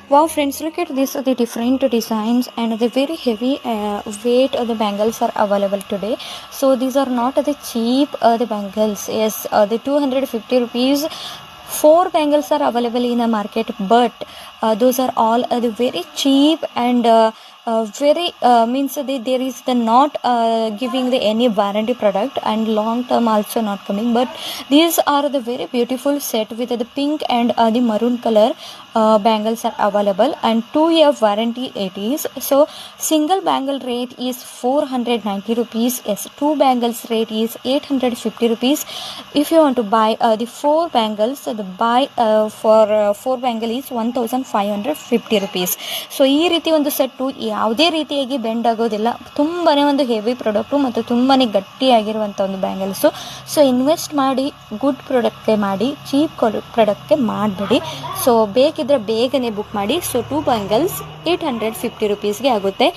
Wow, friends, look at this, the different designs and the very heavy weight of the bangles are available today. So these are not the cheap the bangles. Yes, the 250 rupees. Four bangles are available in the market, but those are all the very cheap and very means there is the not giving the any warranty product and long term also not coming, but these are the very beautiful set with the pink and the maroon color bangles are available, and 2-year warranty it is. So single bangle rate is 490 rupees. Yes, two bangles rate is 850 rupees. If you want to buy the four bangles, the buy for four bangle is 1550 rupees. So ಈ ರೀತಿ ಒಂದು set ಯಾವುದೇ ರೀತಿಯಾಗಿ bend ಆಗೋದಿಲ್ಲ, ತುಂಬಾ ಒಂದು heavy product ಮತ್ತು ತುಂಬಾ ಗಟ್ಟಿಯಾಗಿರುವಂಥ ಒಂದು ಬ್ಯಾಂಗಲ್ಸು. ಸೊ ಇನ್ವೆಸ್ಟ್ ಮಾಡಿ ಗುಡ್ ಪ್ರಾಡಕ್ಟ್ಗೆ ಮಾಡಿ, ಚೀಪ್ ಪ್ರಾಡಕ್ಟ್ಗೆ ಮಾಡಬೇಡಿ. ಸೊ ಬೇಕಿದ್ರೆ ಬೇಗನೆ ಬುಕ್ ಮಾಡಿ. ಸೊ ಟೂ ಬ್ಯಾಂಗಲ್ಸ್ 850 rupeesಗೆ ಆಗುತ್ತೆ.